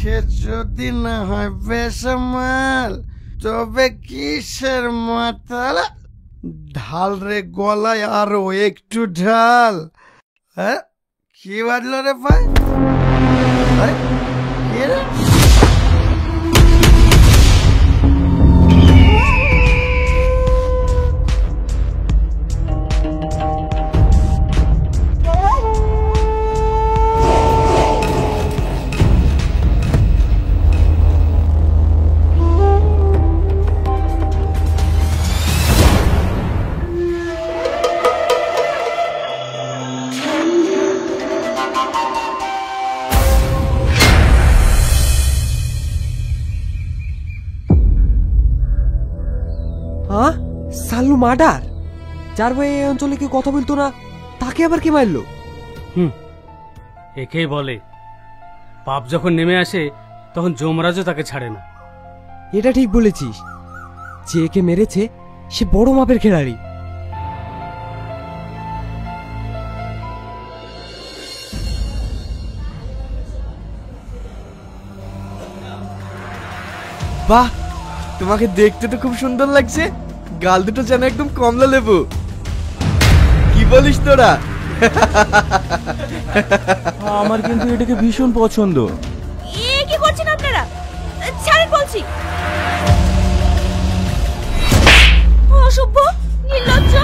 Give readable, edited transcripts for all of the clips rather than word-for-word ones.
সে যদি না হয় বেসামাল তবে কিসের মাতাল? ঢাল রে গলায় আরো একটু ঢাল। হ্যাঁ কি বাজলো রে ভাই? কে রে? হ্যাঁ সাল্লু মার্ডার? যার ভাই এই অঞ্চলে কি কথা বলতো না তাকে আবার কি মারলো? একেই বলে পাপ যখন নেমে আসে তখন যমরাজও তাকে ছাড়ে না। এটা ঠিক বলেছিস, যে একে মেরেছে সে বড় মাপের খেলাড়ি। বাহ, তোমাকে দেখতে তো খুব সুন্দর লাগছে। গাল দুটো যেন একদম কমলা লেবু। কি বলিস তোরা? আমার কিন্তু এটাকে ভীষণ পছন্দ। কি করছেন আপনারা? ছাড়েন বলছি। অসভ্য, নির্লজ্জ।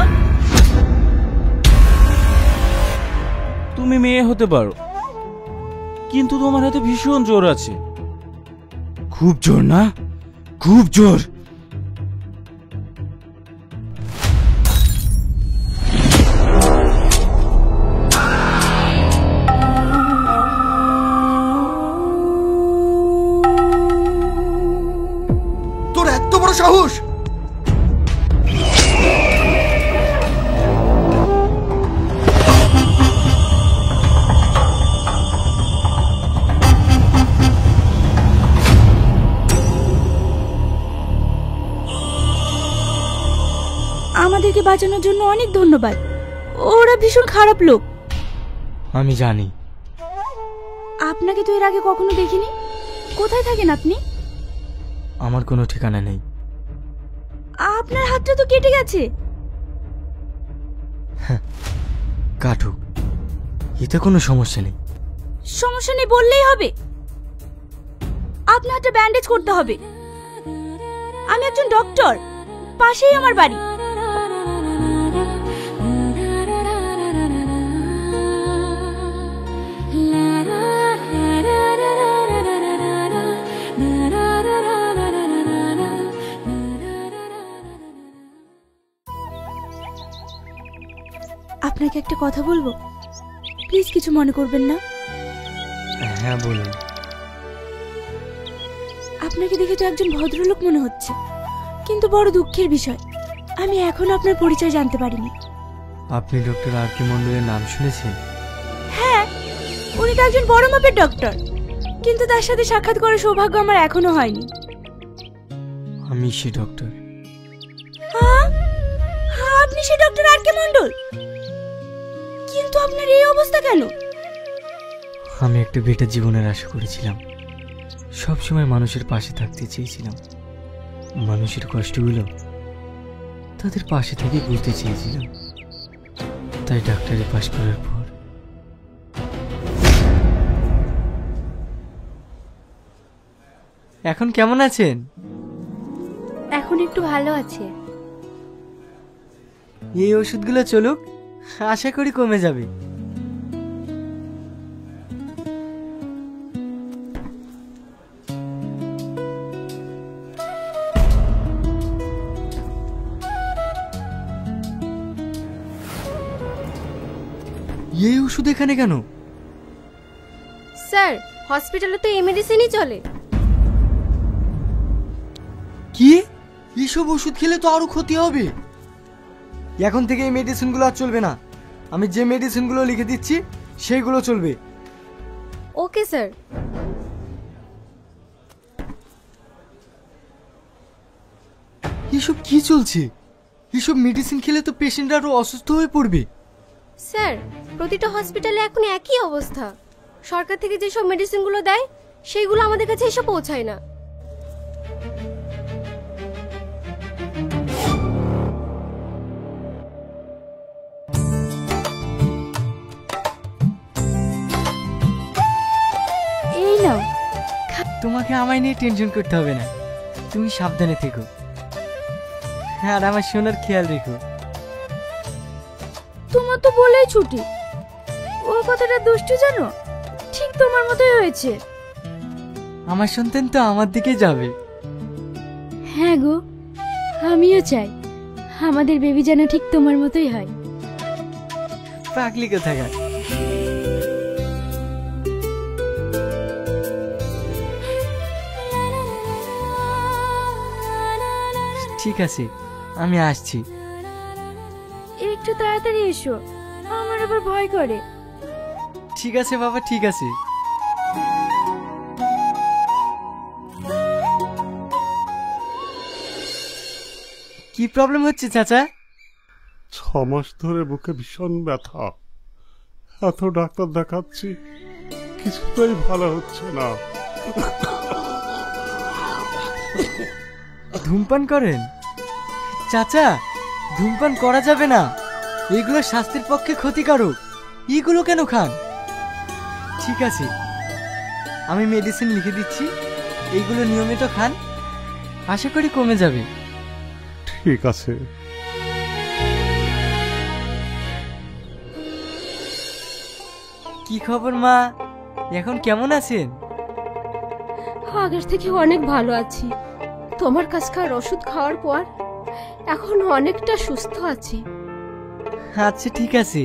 তুমি মেয়ে হতে পারো, কিন্তু তোমার হাতে ভীষণ জোর আছে। খুব জোর না? খুব জোর। তোর এত বড় সাহস! আমাদেরকে বাঁচানোর জন্য অনেক ধন্যবাদ। ওরা ভীষণ খারাপ লোক। আমি জানি। আপনাকে তো এর আগে কখনো দেখিনি। কোথায় থাকেন আপনি? আমার কোনো ঠিকানা নেই। আপনার হাতটা তো কেটে গেছে। কাটুক, এতে কোনো সমস্যা নেই। সমস্যা নেই বললেই হবে? আপনার হাতে ব্যান্ডেজ করতে হবে। আমি একজন ডক্টর, পাশেই আমার বাড়ি। আপনাকে একটা কথা বলবো, প্লিজ কিছু মনে করবেন না। হ্যাঁ বলুন। আপনাকে দেখে তো একজন ভদ্রলোক মনে হচ্ছে, কিন্তু বড় দুঃখের বিষয় আমি এখনো আপনার পরিচয় জানতে পারিনি। আপনি ডক্টর আর কে মন্ডলের নাম শুনেছেন? হ্যাঁ, উনি তো একজন বড় মাপের ডক্টর, কিন্তু তার সাথে সাক্ষাৎ করার সৌভাগ্য আমার এখনো হয়নি। আমি সে ডক্টর। আপনি সে ডক্টর আর কে মন্ডল? কিন্তু আপনার এই অবস্থা কেন? আমি একটা বেটার জীবনের আশা করেছিলাম। সবসময় মানুষের পাশে থাকতে চেয়েছিলাম। মানুষের কষ্টগুলো তাদের পাশে থেকে বুঝতে চেয়েছিলাম। তাই ডাক্তারি পাশ করার পর এখন কেমন আছেন? এখন একটু ভালো আছে। এই ওষুধগুলো চলুক, আশা করি কমে যাবে। এই ওষুধ এখানে কেন? স্যার, হসপিটালে তো এই মেডিসিনই চলে। কি? এইসব ওষুধ খেলে তো আরো ক্ষতি হবে। এখন থেকে এই মেডিসিনগুলো আর চলবে না। আমি যে মেডিসিনগুলো লিখে দিচ্ছি সেইগুলো চলবে। Okay sir. এসব কি চলছে? এসব মেডিসিন খেলে তো পেশেন্ট আরো অসুস্থ হয়ে পড়বে। স্যার, প্রতিটা হসপিটালে এখন একই অবস্থা। সরকার থেকে যেসব মেডিসিনগুলো দেয় সেইগুলো আমাদের কাছে এসে পৌঁছায় না। এই নাও। তোমাকে আমায় নিয়ে টেনশন করতে হবে না, তুমি সাবধানে থেকো আর আমার সোনার খেয়াল রেখো। তোমার তো বলেই ছুটি, ও কতটা দুষ্টু জানো, ঠিক তোমার মতোই হয়েছে। আমার সন্তান তো আমার দিকে যাবে। হ্যাঁ গো, আমিও চাই আমাদের বেবি যেন ঠিক তোমার মতোই হয়। পাগলি কোথাকার। ঠিক আছে, আমি আসছি। একটু তাড়াতাড়ি এসো, আমার আবার ভয় করে। ঠিক আছে বাবা, ঠিক আছে। কি প্রবলেম হচ্ছে চাচা? 6 মাস ধরে বুকে ভীষণ ব্যথা, এত ডাক্তার দেখাচ্ছি, কিছুতেই ভালো হচ্ছে না। ধূমপান করেন? চাচা, ধূমপান করা যাবে না, এগুলো স্বাস্থ্যের পক্ষে ক্ষতিকারক। এগুলো কেন খান? ঠিক আছে, আমি মেডিসিন লিখে দিচ্ছি, এইগুলো নিয়মিত খান, আশা করি কমে যাবে। ঠিক আছে। কি খবর মা, এখন কেমন আছেন? আগের থেকে অনেক ভালো আছি। তোমার কাছকার ওষুধ খাওয়ার পর এখন অনেকটা সুস্থ আছি। আচ্ছা ঠিক আছে।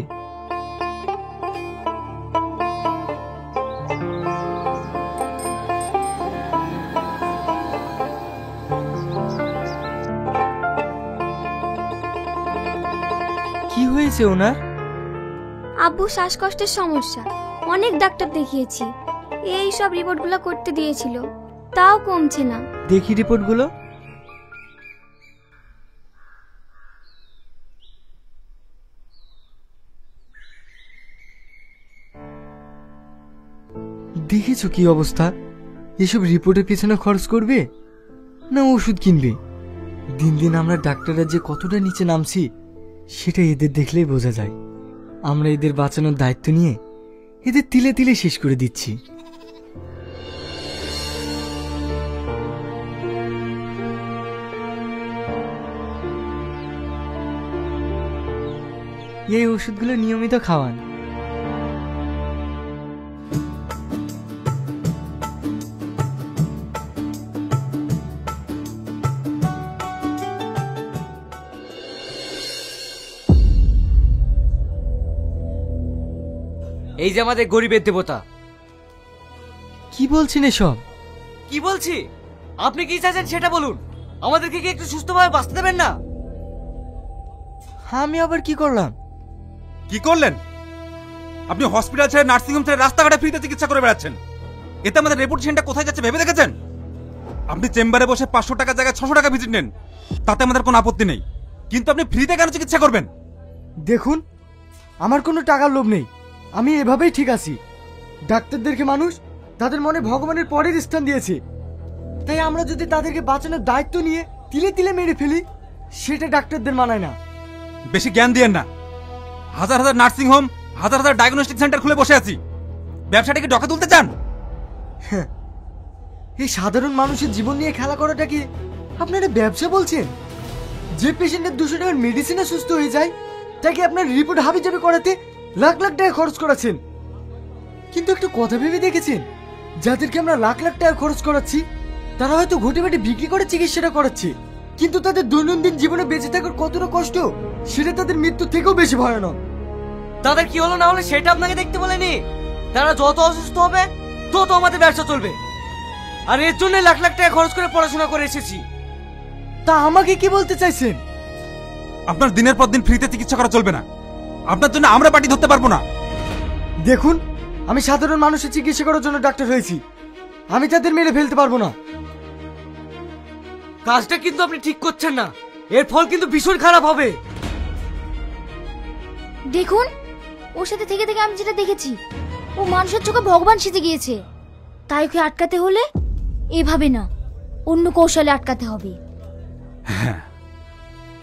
কি হয়েছে ওনার? আব্বু শ্বাসকষ্টের সমস্যা, অনেক ডাক্তার দেখিয়েছি, এই সব রিপোর্টগুলো করতে দিয়েছিল, তাও কমছে না। দেখি রিপোর্টগুলো। দেখেছো কি অবস্থা? এসব রিপোর্টের পিছনে খরচ করবে না ওষুধ কিনবে? দিন দিন আমরা ডাক্তাররা যে কতটা নিচে নামছি সেটা এদের দেখলেই বোঝা যায়। আমরা এদের বাঁচানোর দায়িত্ব নিয়ে এদের তিলে তিলে শেষ করে দিচ্ছি। এই ওষুধগুলো নিয়মিত খাওয়ান। এই যে আমাদের গরিবের দেবতা। কি বলছেন এসব? কি বলছি? আপনি কি চাইছেন সেটা বলুন। আমাদেরকে কি একটু সুস্থভাবে বাঁচতে দেবেন না? আমি আবার কি করলাম? কি করলেন? আপনি হসপিটাল ছেড়ে, নার্সিংহোম ছেড়ে রাস্তাঘাটে ফ্রিতে চিকিৎসা করে বেড়াচ্ছেন। এতে আমাদের রেপুটেশনটা কোথায় যাচ্ছে ভেবে দেখেছেন? আপনি চেম্বারে বসে 500 টাকার জায়গায় 600 টাকা ভিজিট নেন, তাতে আমাদের কোনো আপত্তি নেই, কিন্তু আপনি ফ্রিতে কেন চিকিৎসা করবেন? দেখুন, আমার কোনো টাকার লোভ নেই, আমি এভাবেই ঠিক আছি। ডাক্তারদেরকে মানুষ তাদের মনে ভগবানের পরের স্থান দিয়েছে, তাই আমরা যদি তাদেরকে বাঁচানোর দায়িত্ব নিয়ে তিলে তিলে মেরে ফেলি, সেটা ডাক্তারদের মানায় না। বেশি জ্ঞান দিয়েন না। হাজার হাজার নার্সিংহোম, হাজার হাজার ডায়াগনস্টিক সেন্টার খুলে বসে আছি, ব্যবসাটাকে ডকা তুলতে চান? এই সাধারণ মানুষের জীবন নিয়ে খেলা করাটা কি আপনারা ব্যবসা বলছেন? যে পেশেন্টের 200 টাকার মেডিসিনে সুস্থ হয়ে যায়, তাকে আপনার রিপোর্ট হাবি জাবি করাতে লাখ লাখ টাকা খরচ করাচ্ছেন। কিন্তু একটা কথা ভেবে দেখেছেন, যাদেরকে আমরা লাখ লাখ টাকা খরচ করাচ্ছি তারা হয়তো ঘটে বেটে বিক্রি করে চিকিৎসাটা করাচ্ছে, কিন্তু তাদের দৈনন্দিন জীবনে বেঁচে থাকার কতটা কষ্ট সেটা তাদের মৃত্যু থেকেও বেশি ভয়ানক। তাদের কি হলো না হলো সেটা আপনাকে দেখতে বলেনি। তারা যত অসুস্থ হবে তত আমাদের ব্যবসা চলবে, আর এর জন্য লাখ লাখ টাকা খরচ করে পড়াশোনা করে এসেছি। তা আমাকে কি বলতে চাইছেন? আপনার দিনের পর দিন ফ্রিতে চিকিৎসা করা চলবে না, আপনার জন্য আমরা পার্টি ধরতে পারবো না। দেখুন, আমি সাধারণ মানুষের চিকিৎসা করার জন্য ডাক্তার হয়েছি, আমি তাদের মেরে ফেলতে পারবো না। কাজটা কিন্তু আপনি ঠিক করছেন না, এর ফল কিন্তু ভীষণ খারাপ হবে। দেখুন, ওর সাথে থেকে থেকে আমি যেটা দেখেছি, ও মানুষের চোখে ভগবান সেজে গিয়েছে। তাই ওকে আটকাতে হলে এভাবে না, অন্য কৌশলে আটকাতে হবে। হ্যাঁ,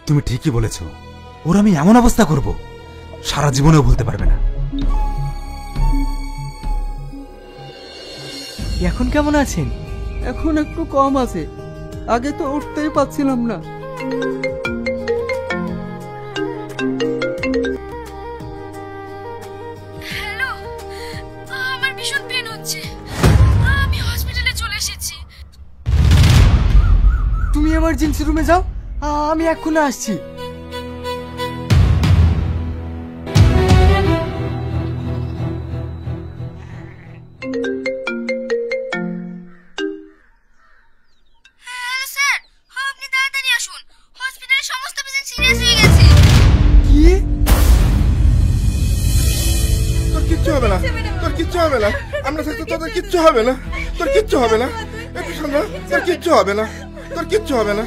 তুমি ঠিকই বলেছ। ওর আমি এমন অবস্থা করব সারা জীবনেও ভুলতে পারবে না। এখন কেমন আছেন? এখন একটু কম আছে, আগে তো উঠতেই পারছিলাম না। হ্যালো, আমার ভীষণ পেন হচ্ছে, আমি হসপিটালে চলে এসেছি। তুমি এমার্জেন্সি রুমে যাও, আমি এক্ষুনি আসছি। হ্যালো স্যার, আপনি তাড়াতাড়ি আসুন, হসপিটালের সমস্ত পেশেন্ট সিরিয়াস হয়ে গেছে। কি? তোর কিচ্ছু হবে না, তোর কিচ্ছু হবে না, আমরা থাকতে তোদের কিচ্ছু হবে না, তোর কিচ্ছু হবে না, একটু সামনে, তোর কিচ্ছু হবে না, তোর কিচ্ছু হবে না।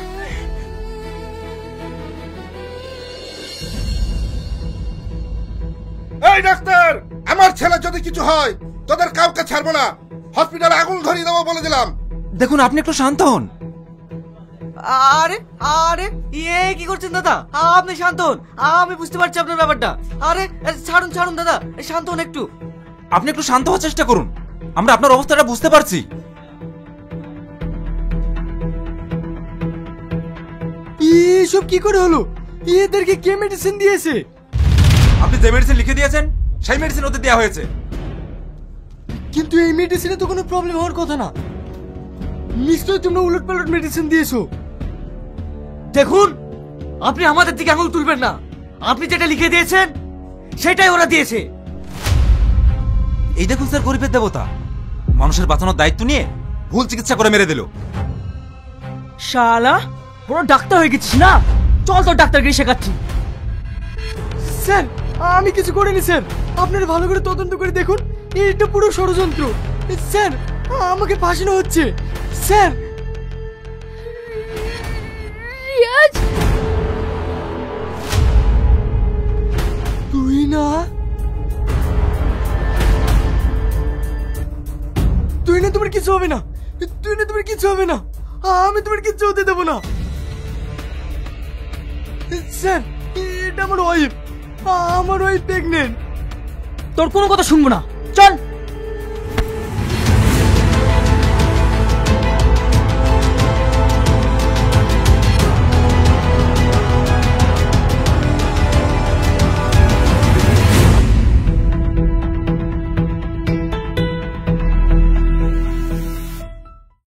এই ডাক্তার, আমার ছেলে যদি কিছু হয় তোদের কাউকে ছাড়বো না, হসপিটালে আগুন ধরিয়ে দেবো বলে দিলাম। দেখুন, আপনি একটু শান্ত হন। আরে আরে কি করছেন দাদা? আপনি শান্ত হন, আমি বুঝতে পারছি আপনার ব্যাপারটা। আরে ছাড়ুন ছাড়ুন দাদা, শান্ত হন একটু। আপনি একটু শান্ত হওয়ার চেষ্টা করুন, আমরা আপনার অবস্থাটা বুঝতে পারছি। এসব কি করে হলো? এদেরকে কে মেডিসিন দিয়েছে? আপনি যে মেডিসিন লিখে দিয়েছেন সেই মেডিসিন ওদের দেওয়া হয়েছে। কিন্তু এই মেডিসিনে তো কোনো প্রবলেম হওয়ার কথা না, নিশ্চয়ই তোমরা উলটপালট মেডিসিন দিয়েছো। দেখুন, আপনি আমাদের দিকে আঙুল তুলবেন না, আপনি যেটা লিখে দিয়েছেন সেটাই ওরা দিয়েছে। এই দেখুন স্যার, গরিবের দেবতা মানুষের বাঁচানোর দায়িত্ব নিয়ে ভুল চিকিৎসা করে মেরে দিল। শালা বড় ডাক্তার হয়ে গেছিস না? চল তোর ডাক্তারগিরি শেখাচ্ছি। স্যার, আমি কিছু করিনি স্যার, আপনারা ভালো করে তদন্ত করে দেখুন, এটা পুরো ষড়যন্ত্র। স্যার, আমাকে ফাঁসানো হচ্ছে স্যার। রিয়াজ, তুই না, তুই না, তোমার কিছু হবে না, তুই না, তোমার কিছু হবে না, আমি তোমার কিছু হতে দেবো না। স্যার, এটা আমার ওয়াইফ, আমার ওয়াইফ প্রেগনেন্ট। তোর কোনো কথা শুনবো না, চল।